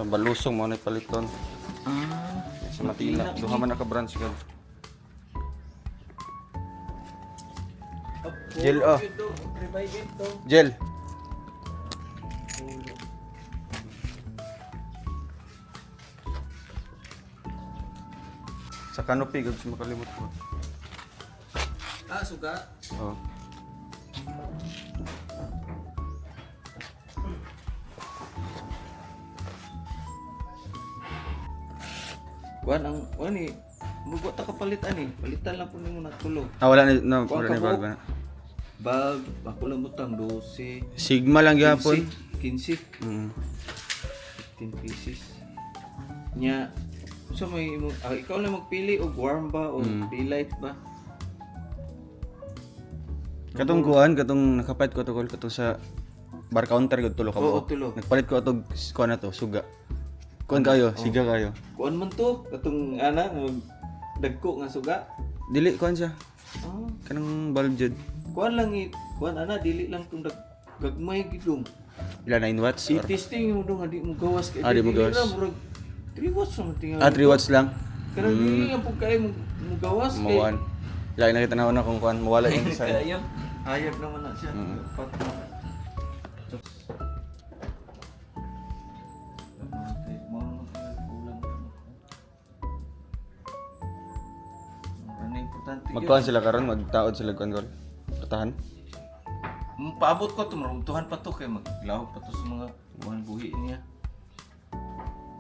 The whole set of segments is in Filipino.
balusong mo na paliton. Sa Matila. Duha man naka-branch ka. Gel oh. Gel. Sa canopy, gag sa makalimot ko. Suga. Oh. Kuan ni mugo ta kapalitan eh. Palitan lang po nimo na tulo. Wala na, Kuan wala na ka bag po? na. Bag, ako lang butang 12, Sigma lang gyapon. 15, Mm. 15 pieces. Nya so may ikaw lang magpili og warm ba o daylight ba? Katong kuan, katong nakapait ko to katong sa bar counter gud tulo ka Oo, buok. tulo. Nagpalit ko atog kuan na to, suga. Kuan kayo, siga kayo. Kuan man to, katong ana mag dagko nga suga. Dili kuan siya. Ah, Kanang bulb jud. kuan lang kuan ana dili lang tong gagmay gidong. Ila 9 watts or I-testing mo dong di mo gawas kay di mo gawas. 3 watts naman tinggal. 3 watts lang. Karang dili ang pagkay mo gawas kay. Mawan. Lagi nakita na kung kuan mawala yung design. Ayun. Hayag naman na siya. Pat na. Magkuhan sila karon, magtaod sila kuan gol. Pertahan. Paabot ko to, maruntuhan pa to kay maglahok pa to sa mga buwan buhi niya.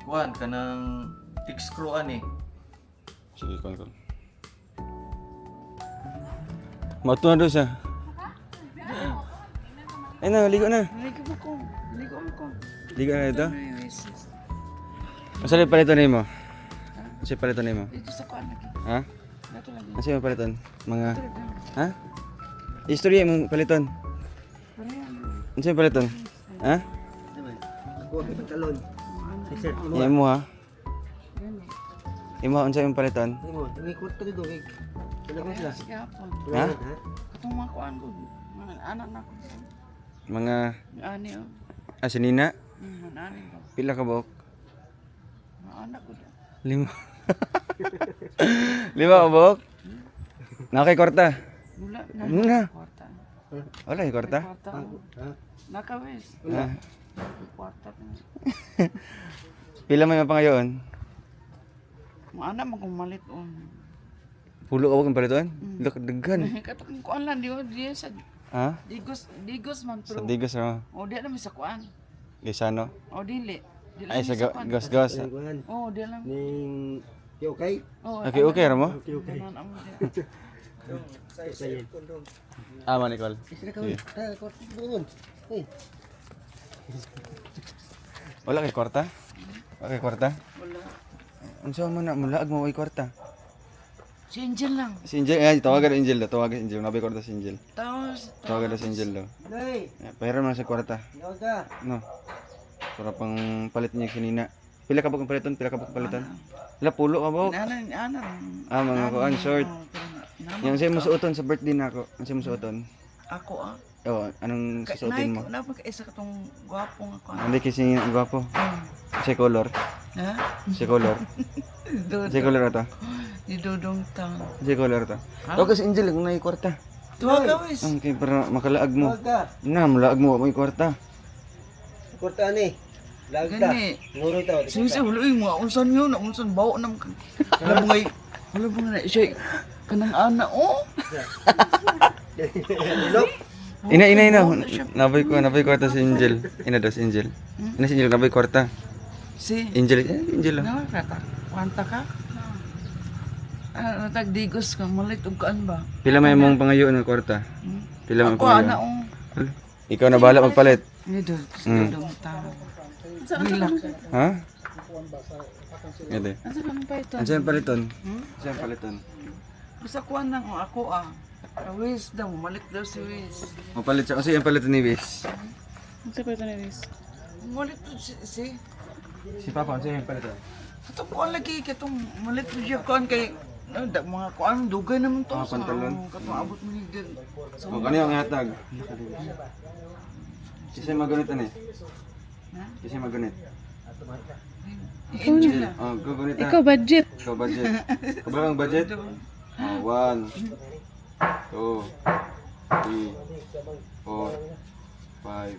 Kuan kanang fix screw ani. Sige kuan gol. Matuwa daw siya. Ay na, ligo na. Ligo mo ko. Ligo na ito. Yes. Masali paliton nimo. Masali paliton nimo. Dito sa kuan lagi. Ha? Dato lagi. Masali mo paliton? Mga ha? Istorya mong paliton. Masali paliton? Ha? Ako ang pantalon. T-shirt mo. Imo ha. Imo unsa imong paliton? Mo, ngikot to dito. Talaga sila. Yapon. Ha? Katong mga kuan ko. Mga anak na ko. Mga Ani oh. asinina, Mga ani ko. pila ka buok? Mga anak ko. 5. 5 ka buok? Nakay kwarta. Wala Nga. Kwarta. Wala yung kwarta. Kwarta. Nakawis. Ha? Kwarta. Pila may mapangayon? Mga anak mo kung malit on. Pulo ka buok ang paliton? Daghan. Katong kuan lang di di sa Ha? digos man Sa pero. digos mo. O di na mi sa kuan. Gisano? O dili. Dili Ay mi sa kuan. gos-gos. Kuan Oh, di lang. ning okay. Oh, Okay ra mo? Okay. Sayin. Ah, Nicole. Sila ka. Ko doon. Hey. Wala kay kwarta? Wala kay kwarta? Wala. Unsa man na mulaag mo kay kwarta? Si Angel lang. Si Angel, ay tawagan Angel daw, tawagan Angel, nabi kwarta si Angel. Tapos, Tawagan daw si Angel daw. Nay, Pero man sa kwarta. yoga. No. Para pang palit niya kanina. Pila ka ba kung paliton? Pila ka ba kung paliton? Wala pulo ka ba? ana. Ah, mga kuan short. Yung sa'yo mo suoton sa birthday na ako. Ang sa'yo mo suoton? Ako ah. Oo, anong susuotin mo? Napag isa katong gwapong ako. Hindi kasi ang gwapo. Si color. Ha? Si color. Si color ito. Di dudong tang. Si color ito. Tawagan si Angel kung nai kwarta. Tuwa ka wis. Okay, para makalaag mo. Yoga. Na, malaag mo may kwarta. Kurta ni. Lagda. Gani. Nguro ito. Susi huloy mo unsan yun, unsan bawo nam. Wala bangay. Wala bangay na siya. Kanang ana oh. Lok. Ina. Nabay kwarta si Angel. Ina daw si Angel. Ina si Angel, nabay kwarta. Si. Angel, Angel. Na kata. Kwanta ka? Ah, tagdigos ka, malit ug kaan ba? Pila may mong pangayo ng kwarta? Pila may Ako ana pangayo? oh. Ikaw na bahala magpalit. Ni dudong tang. Hilak. Ha? Ede. Asa ka nang paiton? Ano sa'yo paliton? Sa'yo paliton? Basta kuan nang ako ah. Wis daw, malit daw si Wis. Mapalit siya. Kasi yung paliton ni Wiz. Ano paiton ni Wis? Malit to si. Si Papa, ano sa'yo yung paliton? Katong kuan lagi, katong malit to siya kuan kay mga kuan, dugay naman to. Mga pantalon? Katong abot mo ni din. O, kanina ang hatag. Kasi magunit ano eh. Ha? Kasi magunit. I-enjoy na. Oh, go gunita. Ikaw budget. Ikaw budget. Kabarang budget? Oh, 1, 2, 3, 4, 5,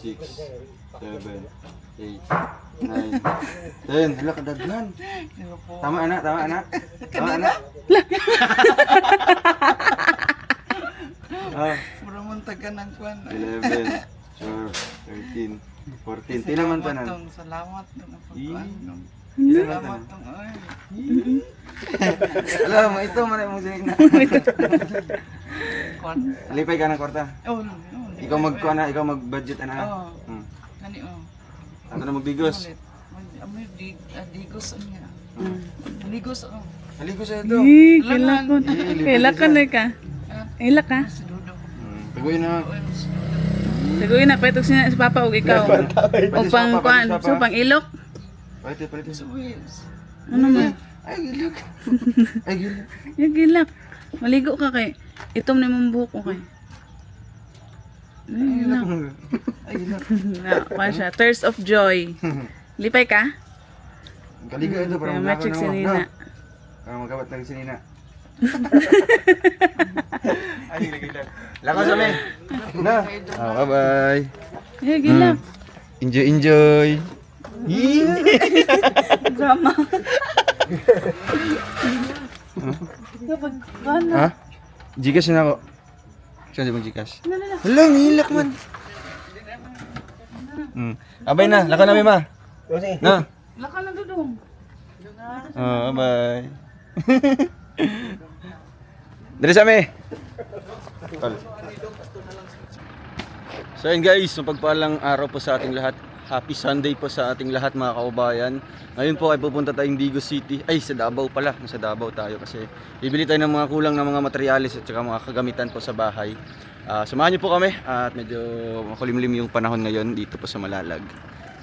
6, 7, 8, 9, 10. Hala, kadaghan. Tama anak, tama anak. Tama anak. Ah, Mura mong taga ng kwan. 11, 12, 13, 14. Tinaman pa na. Salamat tong pagkuhan. Salamat Salamat tong ay. Alam mo, ito man mo sinig na. Kwan. Lipay ka ng kwarta. Oh, Ikaw mag-kuha na, ikaw mag-budget na. Oo. Hmm. Kani oh. Ato na magbigos. Amoy digos niya. Ligos oh. Haligo sa ito. Kilakon. Kilakon na ka. Ila ka. Si Dodo. Taguin na. Taguin na paitog siya si Papa ug ikaw. O pang kuan, so pang ilok. Palit, palit. Suwis. Ano man? Ay, gilak. Ay, gilak. Yung gilak. Maligo ka kay itom na mong buhok ko kay. Ay, gilak. Ay, gilak. Kuan siya. Thirst of joy. Lipay ka? Kaligo ito para Kaya maglakaw matrix na si mo. Nina. Na. Para magabat lang si Nina. Ay, gilak. Lakaw sa amin. Na. Oh, bye-bye. Ay, gilak. Enjoy, enjoy. Drama. Kapag kuan na. Ha? Gcash na ako. Saan di Gcash? Hala, nilak man. Abay na, laka na ma. Kasi, Na. Laka na dudong. Oh, bye. Dali sa amin. So yun guys, mapagpalang araw po sa ating lahat. Happy Sunday po sa ating lahat mga kaubayan. Ngayon po ay pupunta tayong Digos City. Ay, sa Davao pala. Nasa Davao tayo kasi bibili tayo ng mga kulang na mga materyales at saka mga kagamitan po sa bahay. Samahan niyo po kami at medyo makulimlim yung panahon ngayon dito po sa Malalag.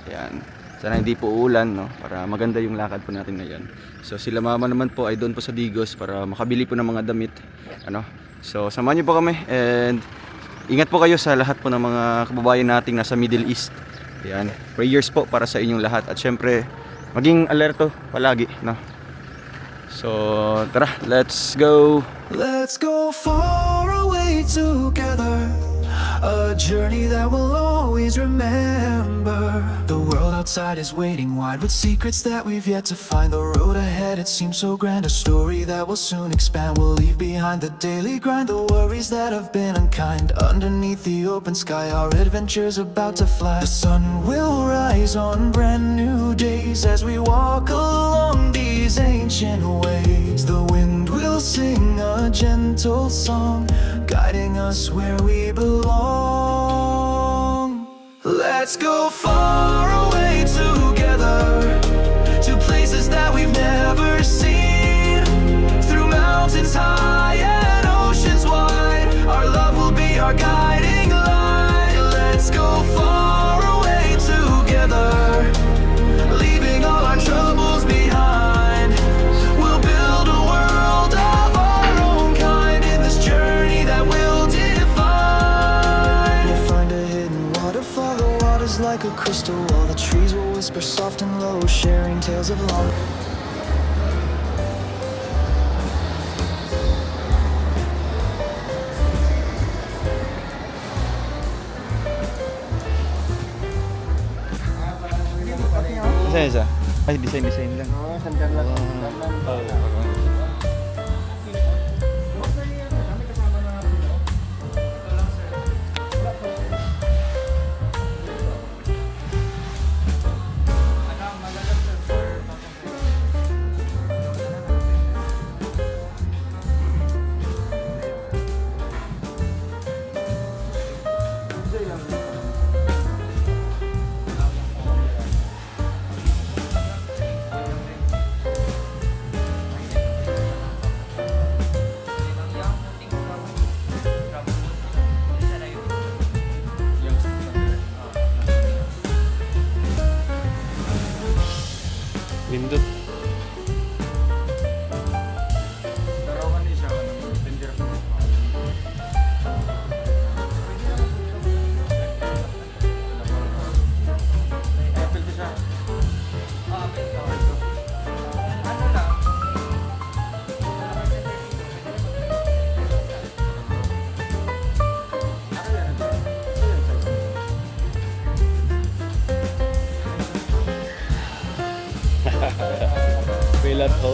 Ayan. Sana hindi po uulan, no? Para maganda yung lakad po natin ngayon. So sila mama naman po ay doon po sa Digos para makabili po ng mga damit. Ano? So samahan niyo po kami and ingat po kayo sa lahat po ng mga kababayan nating nasa Middle East. Ayan. Prayers po para sa inyong lahat at syempre maging alerto palagi, no? So tara, let's go. Let's go far away together. A journey that we'll always remember. The world outside is waiting wide with secrets that we've yet to find. The road ahead, it seems so grand. A story that will soon expand. We'll leave behind the daily grind, the worries that have been unkind. Underneath the open sky, our adventure's about to fly. The sun will rise on brand new days as we walk along these ancient ways. The wind will sing a gentle song, guiding us where we belong. Let's go far away together, to places that we've never seen. Through mountains high and oceans wide, our love will be our guiding light. Let's go far away together, leaving all our troubles behind. We'll build a world of our own kind in this journey that we'll define. We'll find a hidden waterfall, the water's like a crystal wall. The trees will whisper soft and low, sharing tales of long. Isa. Ay, design lang. sandal lang.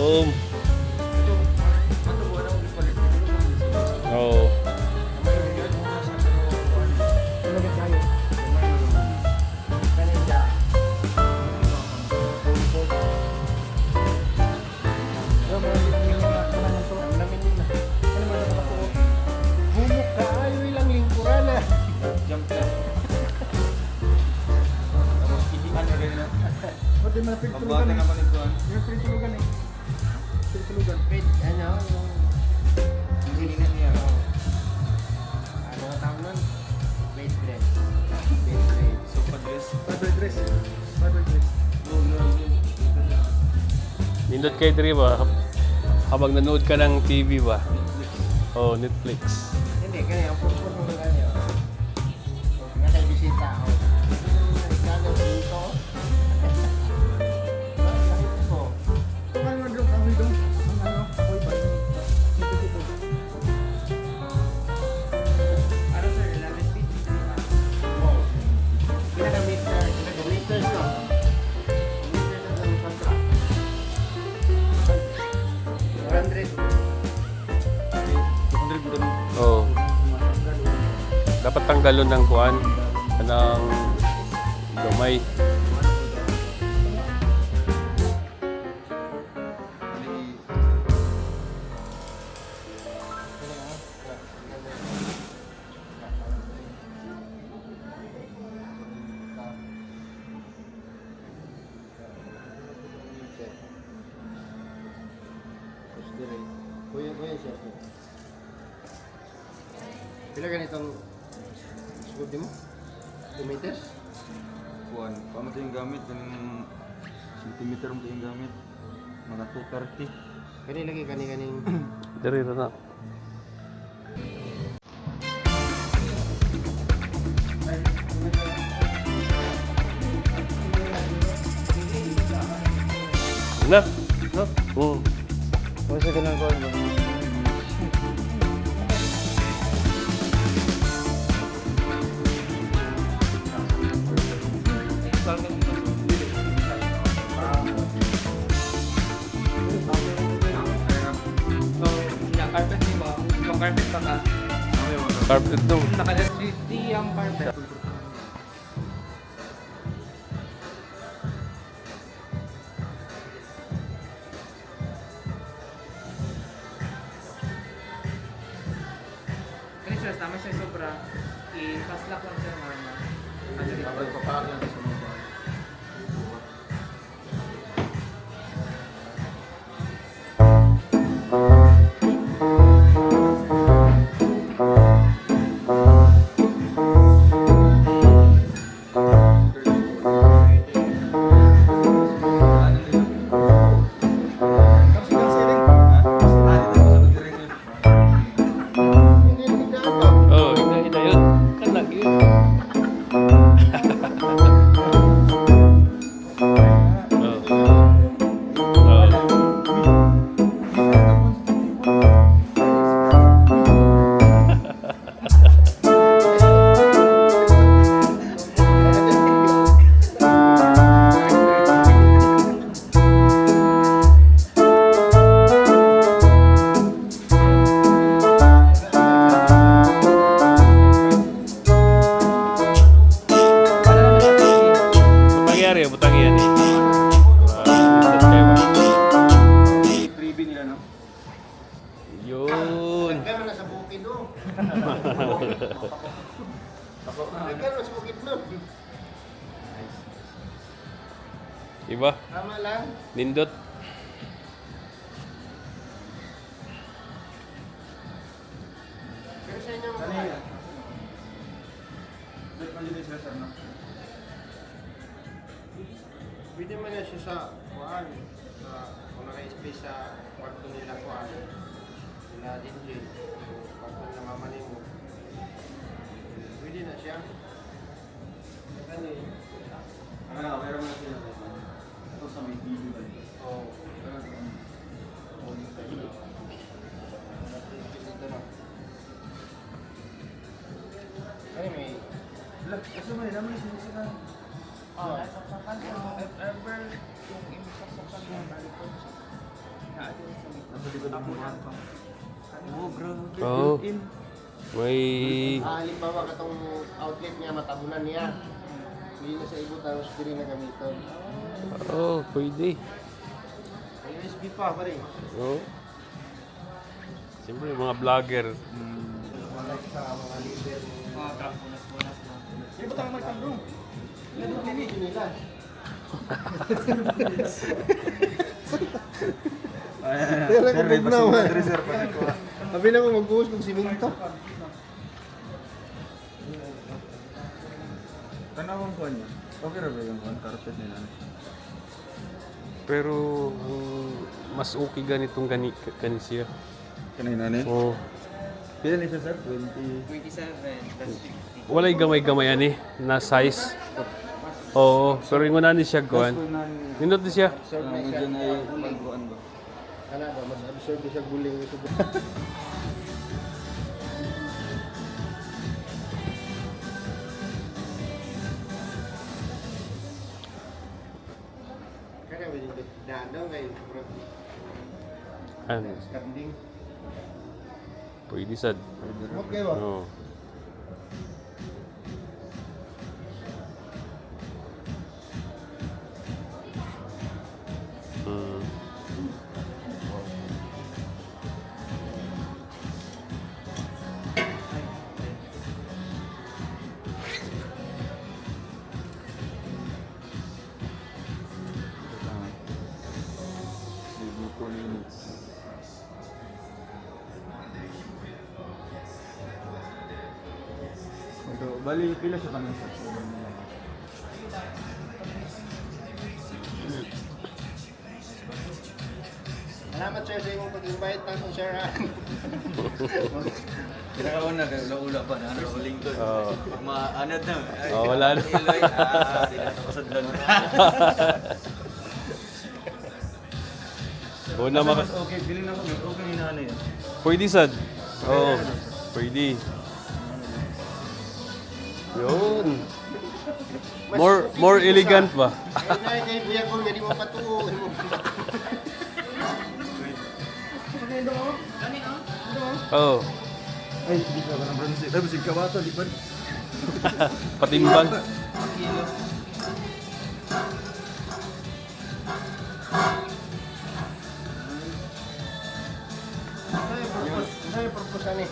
Boom. Oo. Pagbuhatan naman ito. Nindot kayo diri ba? Habang nanood ka ng TV ba? Oh, Netflix. Hindi, kaya ang purpose mo lang yun. Nga tayo bisita ako. Ikaw dito. Tukang mo doon kami doon. Ang ano, ako'y ba? Ano sir, 11 feet? Kinagamit meters lang. Meters ang contract. 400. 200 bulan. Oh. Dapat tanggalon ng kuan kanang gamay. Kuya siya. Pila ganitong squad mo? 2 meters? Kuan, paano ito yung gamit? Yung centimeter mo ito yung gamit. Mga 230. Kani lagi kani-kaning Diri ra na. Na. No? Kasi ka lang ko. Carpet di ba? Yung carpet pa ka. Carpet do. Naka-SGT ang carpet. Kaya sir, tama siya sobra. I-paslak lang siya normal. Ano dito? Oh, ina yun. Kanag yun. Pangyari, butang yan eh. Nindot kayo ba? Freebie nila, no? Yun. Kaya na sa bukid do. Kaya na sa bukid do. Diba? Tama lang. Nindot. Pero sa inyo mga pwede man na siya sa kuhaan. Kung naka-space sa kwarto nila kuhaan. Sila din dyan. Kwarto nila mamanin mo. Pwede na siya. Ano eh? Meron na sila. Ito sa may TV ba? Oo. Ano may... Kasi may naman sinisira. Oh, nasaksakan siya. If ever yung inisaksakan mo, balik ko siya. Oo. May... Halimbawa katong outlet niya matabunan niya. Hindi na sa ibot tapos diri na gamiton. Oo, pwede. May USB pa pare. Oo. Siyempre, mga vlogger. Malay sa mga leader. Mga truck, bunas-bunas na. Sino ba tayo bro? Hindi nila. Pero kung na man. Sabi na mo magbuhos ng siminto. Tanawang ko niya. Okay ra ba yung carpet nila? Pero, mas okay ganitong gani siya. Kanina na Oo. Pila ni siya sir? 20. 27 plus 50. Walay gamay-gamay ani na size. Oo, pero yung una ni siya kuan. Nindot din siya. Medyo na magbuan ba? Kana ba mas absorb siya guling ito. Kana ba dito? Dadaw kay Ano, kanding. pwede sad. Okay ba? Oo. Hmm. Bali, pila siya kanan sa Salamat sir sa imong pag-invite ng sir. Kinakauna kay ula-ula pa na rolling to. Oo. Pag maanad na. Ay, Oh, wala na. Iloy, di na kasadlan. Una maka... Mas okay, feeling ako mas okay ni nanay. Pwede sad. Oo. Pwede. Yun. More elegant ba? Ay na kay Buya ko, hindi mo patuo. Oo. Ay, di ka parang bronze. Ay, basig ka ba ito? Di ba? Patimbang. Ano yung purpose ani?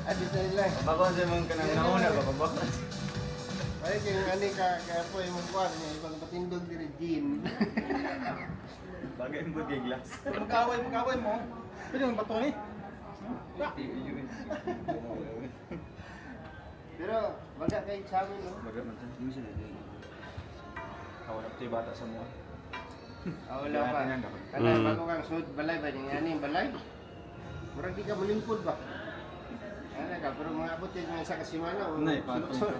Adi sa ila. Bako sa mga kanang nauna ba? Bako. Ay kay ani ka po imong kuan niya ibang patindog diri gin. Bagay mo kay glass. Magkaway mo. Pwede yung bato ni. Pero wala kay examen no. Bagay man sa hindi siya na. Kawan up bata sa mo. Wala pa. Kana bago kang sud balay ba ni ani balay? Murag di ka malingkod ba? Ana ka pero mga abot yung isa ka semana o. Nay, patong.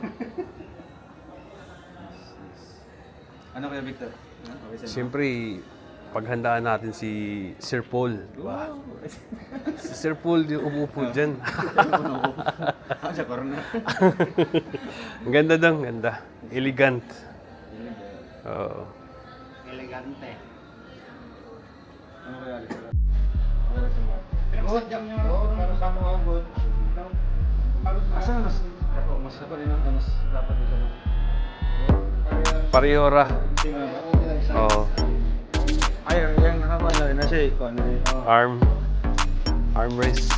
Ano kaya Victor? Okay sa'yo. Siyempre, paghandaan natin si Sir Paul. Diba? Si Sir Paul yung umupo dyan. Ah, siya corner. Ang ganda daw, ang ganda. Elegant. Oo. Elegante. Ano kaya Alex? Good jam niyo. Para sa mga good. Asa mas mas ako rin ang mas dapat dito na. Pareho ra. Oo. Ay, yung nakama na siya ko ano. Armrest.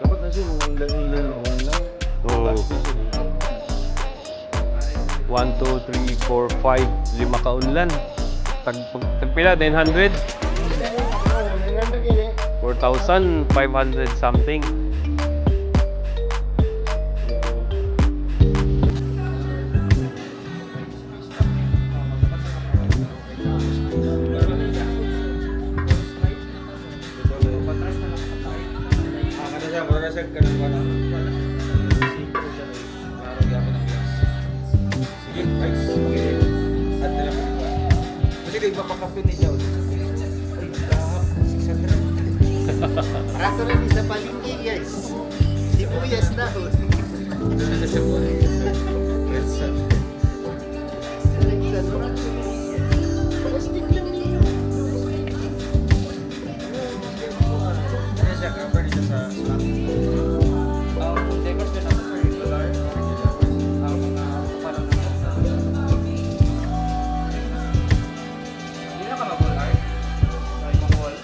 Dapat na siya mga lang. Oo. 1, 2, 3, 4, 5, 5 kaunlan. Tagpila, 900? 4,500 something. Kada siya, mura siya kanang wala. Klaro gyapon ang glass. Sige, guys. At dala ko ba? papakapin ni Jow. Ay, kahap, 600. Rato rin sa palingki, guys. Sibuyas na ho. Doon na siya buhay. Pwersa. Plastic lang niya. Ano siya, cover niya sa slab. Decors din ako sa regular. Mga parang hindi na ka mag-wall art. Ay, mag-wall.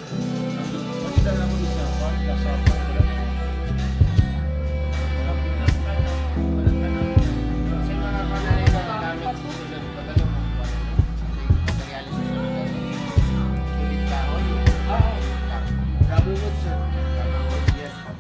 Pagkita na mo isa, one plus half. Kasi mga kanay na gamit susunod pa tayo magbuwan. Kasi materialis susunod. Sulit kahoy. Rubber wood, sir. Yes, po.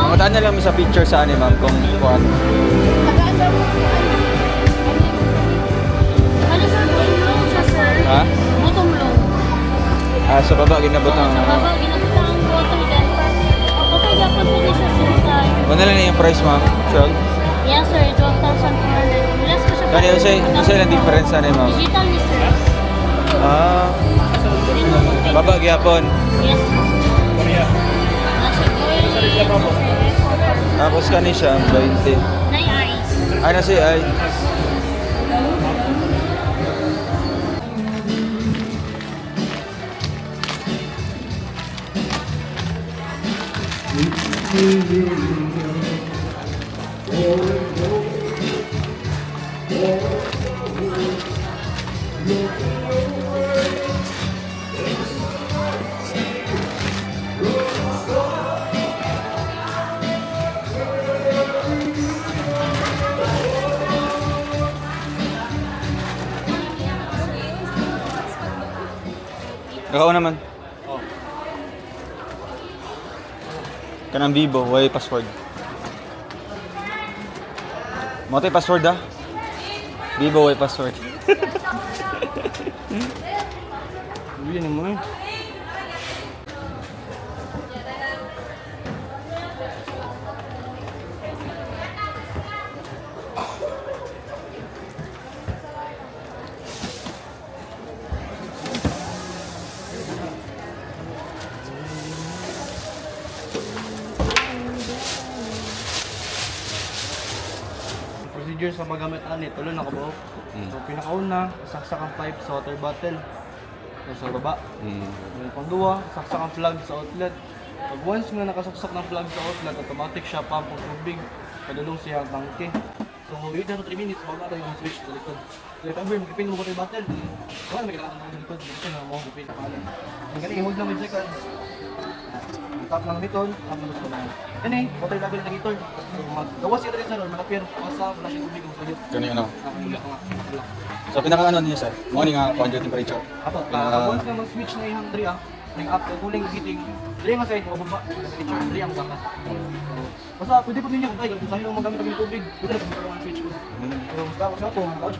Mataan na lang mo sa picture sa ma'am kung kuhan. Ano sir, bottom low siya sir. Ha? Bottom low. Sa baba ginabot ang Sa baba, ginamit ang water then. Okay, dapat po din siya sir tayo. Ano lang yung price ma'am? Sure? Yes sir, 12,400. Less ko siya. Kani usay lang difference sa ma'am. Digital ni sir. Baba gyapon. Yes sir. Nasa goy. Tapos kani siya 20. Nay eyes. Ano si ay? Ikaw naman. Oh. Kanang Vivo, way password. Mo tay password ah. Vivo way password. Uy, ano mo eh. Procedure sa paggamit ani, tulo na kabuok. So pinakauna, saksak ang pipe sa water bottle. So, sa baba. Yung pangduwa, saksak ang plug sa outlet. Pag once nga nakasaksak ng plug sa outlet, automatic siya pump ang tubig. Padulong siya ang tangke. So wait na 3 minutes, bago natin yung switch sa likod. So if ever, magpipin mo water bottle. Wala na may kailangan ng likod. Dito na mo, magpipin na pala. Ang galing, huwag na may seconds. tap lang dito, ang gusto na. Kani, water level na dito. So, maggawas ito rin sa ron, malapir. Basta wala siyang tubig sa dito. Ganun ano. Nakapula ka nga. So pinaka ano niya sir? Morning nga quadro temperature. Ato, once na mag-switch na yung Dre yung up, kuling giting. Dre nga side, mababa. Temperature, Dre ang baka. Basta pwede po ninyo, kung sa'yo nung magamit ng tubig, pwede na kung ang switch ko. Pero basta ako siya po, couch.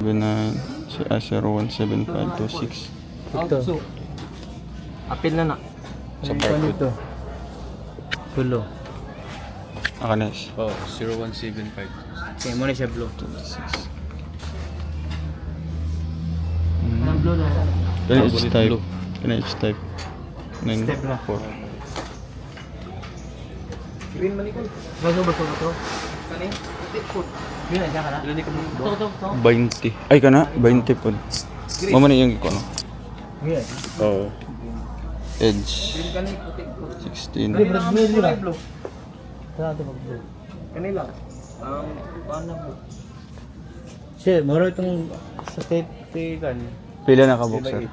017526. So, apil na na. Sa park dito. Tulo. Akanes. Oh, 0175. Okay, muna siya blue. 26. Anong blue na? Kanya H type. Kanya H type. Step na. 9-4. Green malikol. Baso ba ito? Kani? Food. Green na siya ka na? Ilan di ka mo? Ito. 20. Ay kana, 20 po. Mama na yung ko no. Green. Oo. Edge. Green kani, puti. 16. Blue. Saan ito mag-blue? Kani lang. Paano mo? Siya, maro itong sa safety kan. Pila na ka boxer?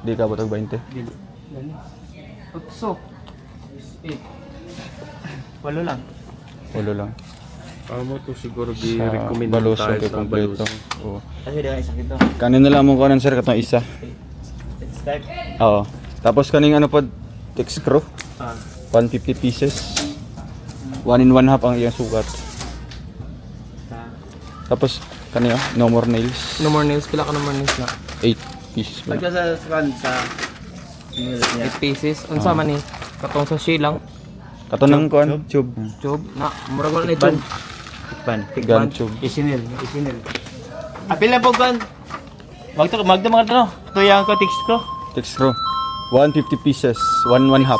Di ka butog 20. Utso. 8. Walo lang. Ulo lang. Mo to siguro Sa gi-recommend baluso tayo kay sa kompleto. baluso. Oo. Kasi di isang ito. Kanin na lang mo kunan sir katong isa. It's type. Oo. Tapos kaning ano pod text screw. Ah. 150 pieces. 1 in 1 half ang iyang sukat. Tapos Tapos kaniya no more nails. no more nails. Pila ka no more nails na? 8 pieces ba? Pagka sa scan sa 8 pieces. Unsa man ni? Katong sa shell lang. Katonang kuan tube. Tube na murag wala na tube. Gun tube. Isinil. Apil na po gan. Magda mga ano? Tuyang ko text ko. Text screw. 150 pieces. 1 half.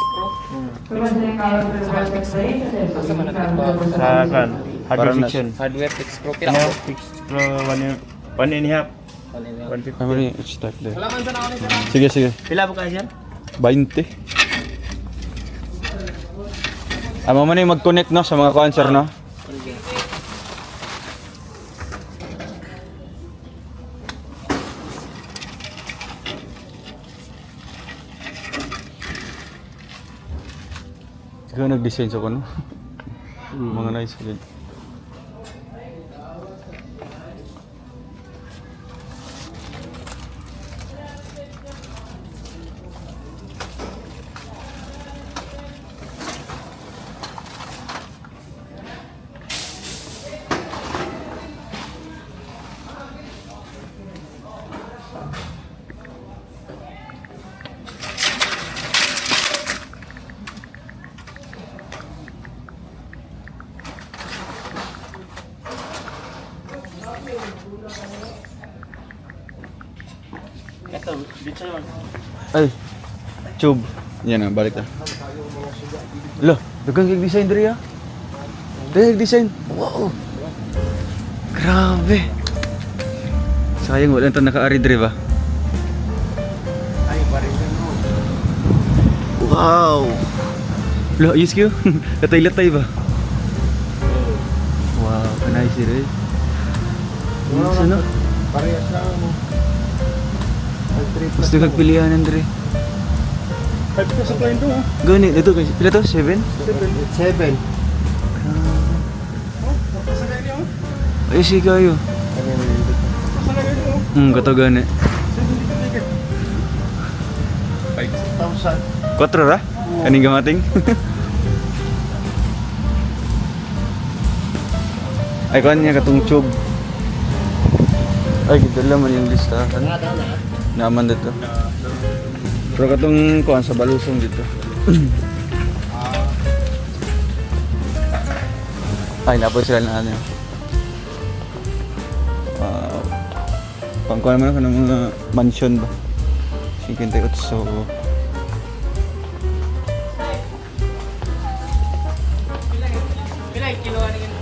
Sa kan. Hardware section. Hardware text pro Ano? Text ko 1 and a half. 150. Ano ni each type there. Sige. Pila po ka siya? 20. Amo mo na yung mag-connect no sa mga cancer no. Ikaw nag-design sa kuno. Mga nice ulit. Ito, dito naman. Ay, tube. Yan na, balik na. Lo, dagang kag-design diri ah. Dagang design. Wow. Grabe. Sayang wala ito naka-ari diri ba? Ay, parin mo. Wow. Lo, ayos kayo. Latay-latay ba? Wow, kanay si Ray. Ano? Parehas lang mo. Gusto kagpilihan ng diri. 5 ko sa client to. Gani, dito kasi pila to? 7? 7. Ayos kayo. Kato gani. 5,000. 4 ra? Kaning gamating? Ay, kuhan niya katong tube. Ay, gidala man yung listahan. Naman dito. Pero katong kuhan sa balusong dito. Ay, napos sila na ano. Wow. Pangkuhan naman ako ng mga mansion ba? 58. Pilay kilo ano yun?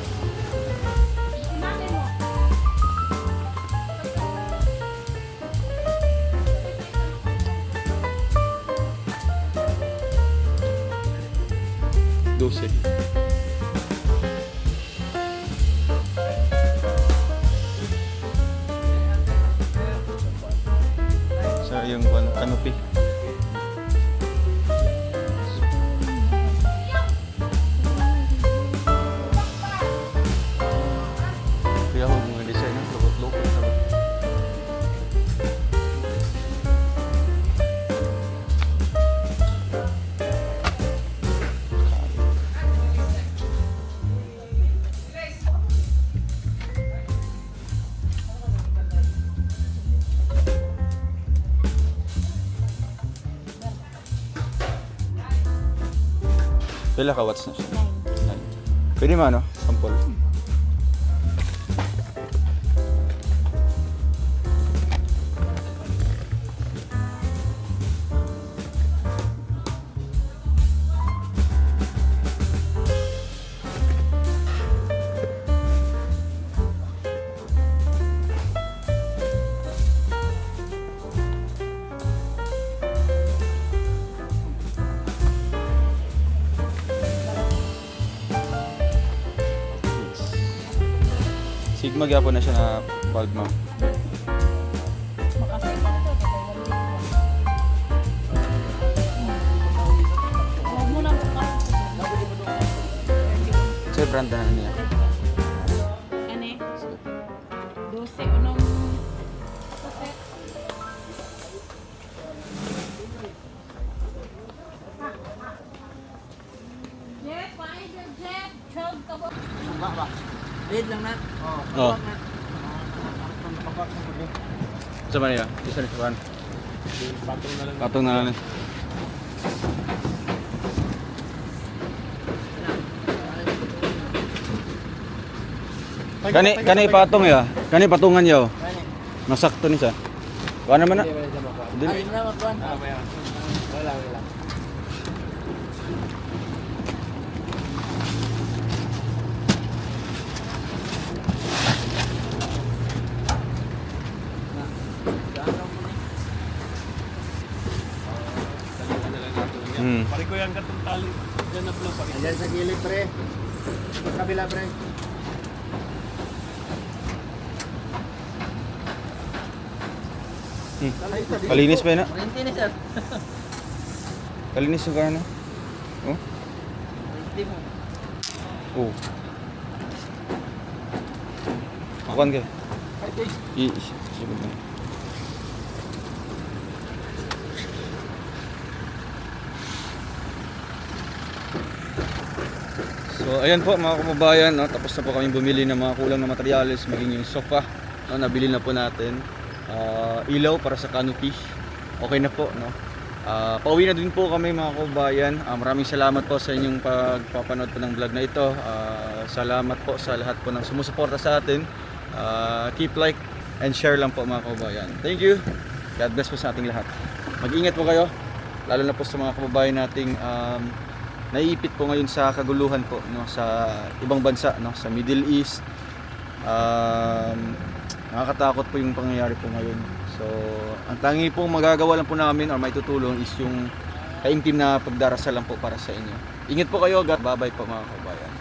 Sa yung kuhan. canopy. Kaya ako mga design ng lukot-lukot na ba? Pila ka watts na siya? 9. Pwede mo ano? Sample. Sigma gyapon na siya na bulb, ma'am. Huwag mo na bukas. Sa brand na niya. Ano eh? 12, unong... Jeff, paano dyan, Jeff? Chog ka ba? Lead lang na. Oh. Sa man niya? Isa ni Juan. Patong na lang. Kani patong ya. Kani patungan yaw. Nasakto ni sa. Kuha naman na. Dili. Wala. Pare ko yan katong tali. Diyan na pala pare. Ayan sa gilid, pre. Sa kabila, pre. Kalinis pa yun na. Rinti ni sir. Kalinis yung kano. Oh. Rinti mo. Oh. Akuan ka. Sigod na. So ayan po mga kababayan, no? Tapos na po kami bumili ng mga kulang na materyales, maging yung sofa, no? Nabili na po natin. Ilaw para sa canopy. Okay na po, no? Pauwi na din po kami mga kababayan. Maraming salamat po sa inyong pagpapanood po ng vlog na ito. Salamat po sa lahat po ng sumusuporta sa atin. Keep like and share lang po mga kababayan. Thank you. God bless po sa ating lahat. Mag-ingat po kayo, lalo na po sa mga kababayan nating naiipit po ngayon sa kaguluhan po, no, sa ibang bansa, no, sa Middle East. Nakakatakot po yung pangyayari po ngayon. So, ang tangi pong magagawa lang po namin or may tutulong is yung kaimtim na pagdarasal lang po para sa inyo. Ingat po kayo. Bye-bye po mga kababayan.